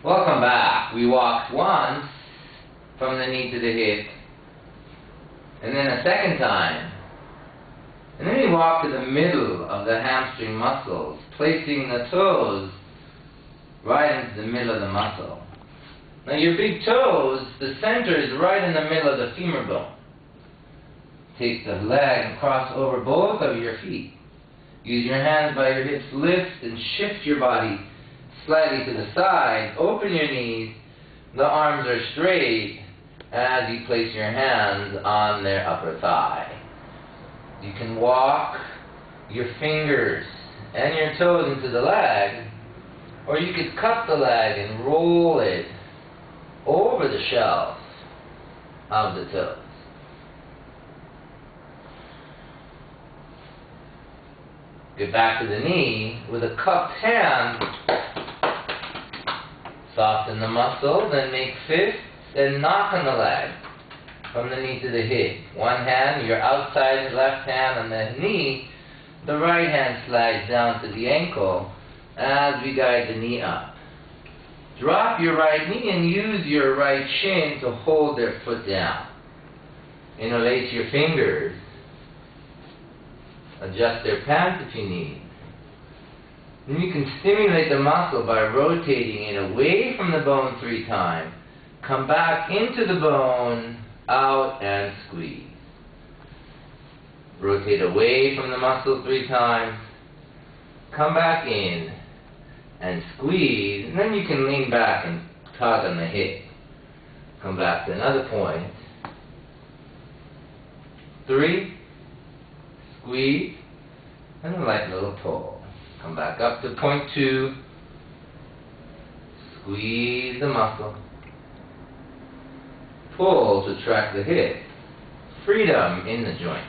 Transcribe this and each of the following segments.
Welcome back. We walked once from the knee to the hip, and then a second time. And then we walked to the middle of the hamstring muscles, placing the toes right into the middle of the muscle. Now your big toes, the center is right in the middle of the femur bone. Take the leg and cross over both of your feet. Use your hands by your hips, lift and shift your body slightly to the side. Open your knees. The arms are straight as you place your hands on their upper thigh. You can walk your fingers and your toes into the leg, or you could cut the leg and roll it over the shelf of the toes. Get back to the knee with a cupped hand. Soften the muscle, then make fists and knock on the leg from the knee to the hip. One hand, your outside left hand on the knee. The right hand slides down to the ankle as we guide the knee up. Drop your right knee and use your right shin to hold their foot down. Interlace your fingers. Adjust their pants if you need. Then you can stimulate the muscle by rotating it away from the bone 3 times. Come back into the bone, out and squeeze. Rotate away from the muscle 3 times. Come back in and squeeze. And then you can lean back and tug on the hip. Come back to another point. 3. Squeeze, and a light little pull. Come back up to point 2. Squeeze the muscle. Pull to track the hip. Freedom in the joint.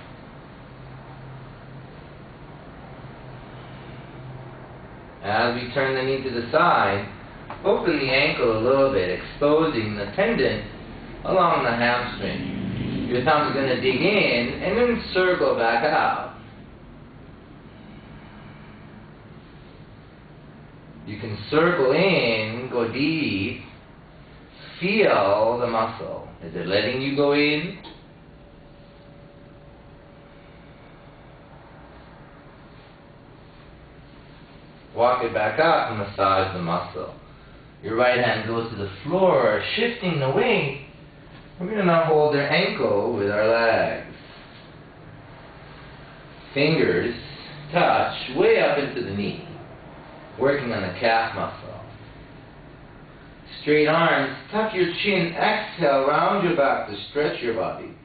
As we turn the knee to the side, open the ankle a little bit, exposing the tendon along the hamstring. Your thumb is going to dig in and then circle back out. You can circle in, go deep, feel the muscle. Is it letting you go in? Walk it back up and massage the muscle. Your right hand goes to the floor, shifting the weight. We're going to now hold their ankle with our legs. Fingers touch way up into the knee, working on the calf muscle. Straight arms, tuck your chin, exhale, round your back to stretch your body.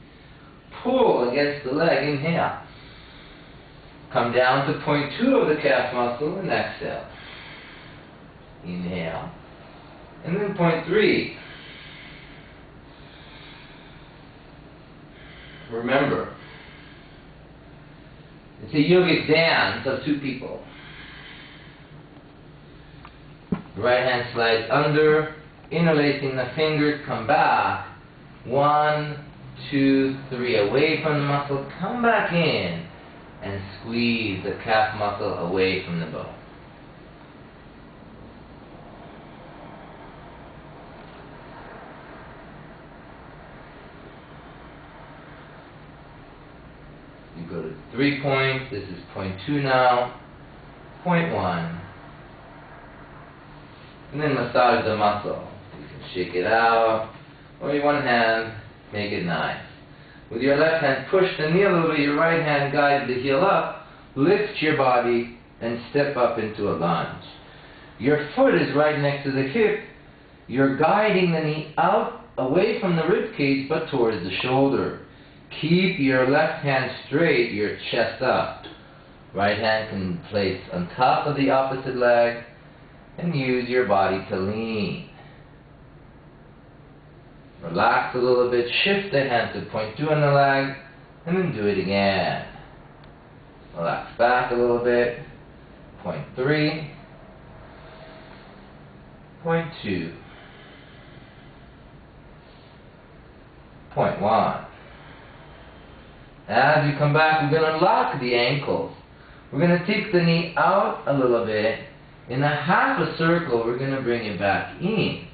Pull against the leg, inhale. Come down to point 2 of the calf muscle and exhale. Inhale. And then point 3. Remember, it's a yogic dance of 2 people. The right hand slides under, interlacing the fingers, come back. 1, 2, 3, away from the muscle, come back in, and squeeze the calf muscle away from the bone. You go to 3 points. This is point 2 now. Point 1. And then massage the muscle. You can shake it out. Or with one hand, make it nice. With your left hand, push the knee a little bit. Your right hand guides the heel up. Lift your body and step up into a lunge. Your foot is right next to the hip. You're guiding the knee out, away from the rib cage, but towards the shoulder. Keep your left hand straight, your chest up. Right hand can place on top of the opposite leg and use your body to lean. Relax a little bit, shift the hand to point 2 on the leg, and then do it again. Relax back a little bit. Point 3. Point 2. Point 1. As you come back, we're going to lock the ankles. We're going to take the knee out a little bit In a half a circle, we're going to bring it back in.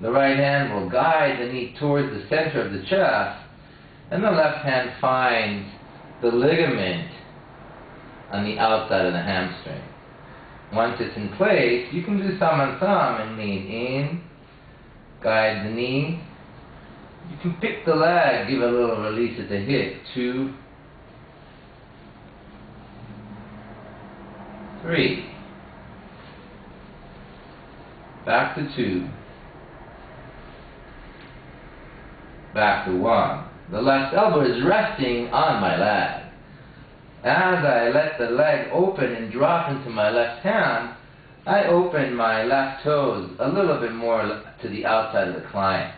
The right hand will guide the knee towards the center of the chest, and the left hand finds the ligament on the outside of the hamstring. Once it's in place, you can do thumb on thumb and lean in, guide the knee. You can pick the leg, give a little release at the hip. 2, 3. Back to 2. Back to 1. The left elbow is resting on my leg. As I let the leg open and drop into my left hand, I open my left toes a little bit more to the outside of the client.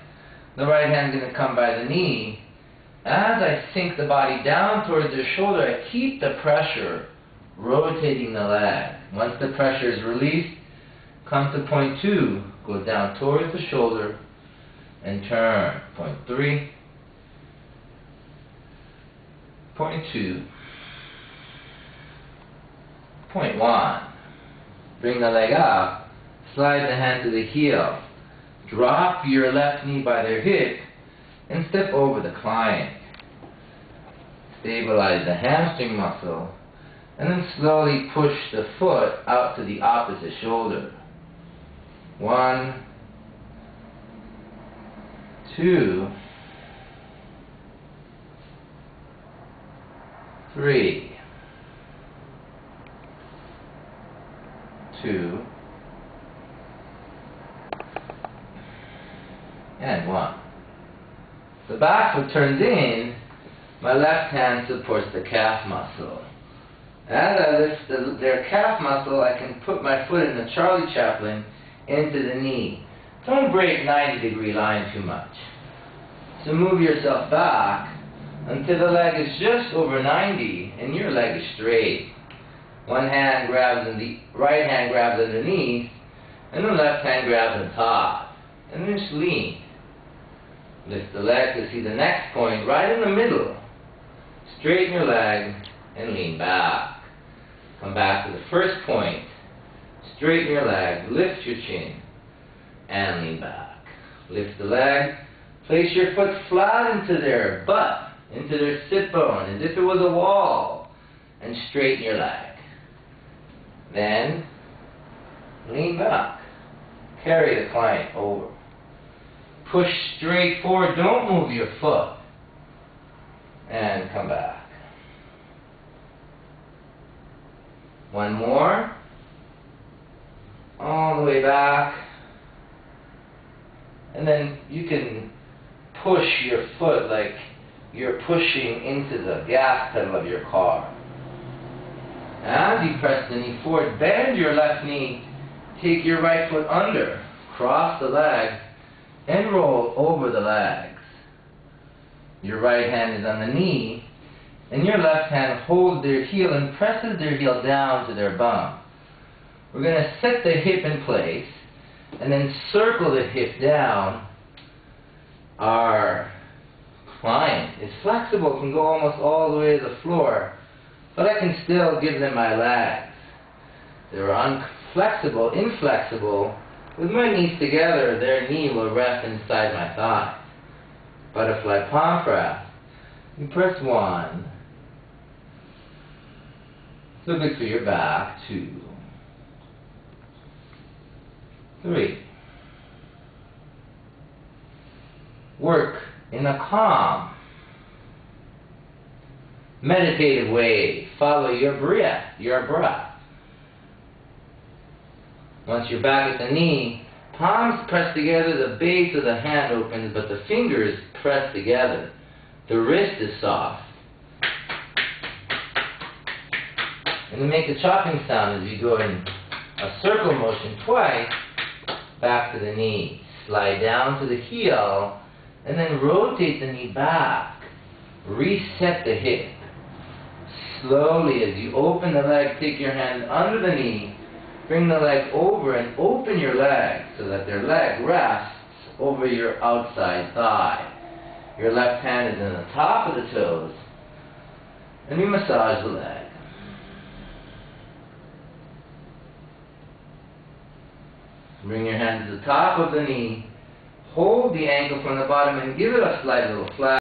The right hand is going to come by the knee. As I sink the body down towards the shoulder, I keep the pressure, rotating the leg. Once the pressure is released, come to point 2, go down towards the shoulder, and turn. Point 3, point 2, point 1. Bring the leg up, slide the hand to the heel, drop your left knee by their hip, and step over the client. Stabilize the hamstring muscle, and then slowly push the foot out to the opposite shoulder. 1, 2, 3, 2, and 1. The back foot turns in, my left hand supports the calf muscle. As I lift their calf muscle, I can put my foot in the Charlie Chaplin into the knee. Don't break 90-degree line too much. So move yourself back until the leg is just over 90 and your leg is straight. One hand grabs the right hand grabs underneath, and the left hand grabs on top. And then just lean. Lift the leg to see the next point right in the middle. Straighten your leg and lean back. Come back to the first point. Straighten your leg, lift your chin, and lean back. Lift the leg, place your foot flat into their butt, into their sit bone, as if it was a wall, and straighten your leg. Then, lean back. Carry the client over. Push straight forward, don't move your foot. And come back. One more. All the way back. And then you can push your foot like you're pushing into the gas pedal of your car. As you press the knee forward, bend your left knee, take your right foot under, cross the legs, and roll over the legs. Your right hand is on the knee, and your left hand holds their heel and presses their heel down to their bum. We're going to set the hip in place, and then circle the hip down. Our client is flexible, can go almost all the way to the floor, but I can still give them my legs. They're inflexible. With my knees together, their knee will rest inside my thigh. Butterfly palm press. You press 1. So good for your back. 2, 3. Work in a calm, meditative way. Follow your breath. Once you're back at the knee, palms press together, the base of the hand opens, but the fingers press together. The wrist is soft. And then make a chopping sound as you go in a circle motion twice, back to the knee. Slide down to the heel, and then rotate the knee back. Reset the hip. Slowly, as you open the leg, take your hand under the knee, bring the leg over and open your leg so that their leg rests over your outside thigh. Your left hand is in the top of the toes, and you massage the leg. Bring your hand to the top of the knee. Hold the ankle from the bottom and give it a slight little flap.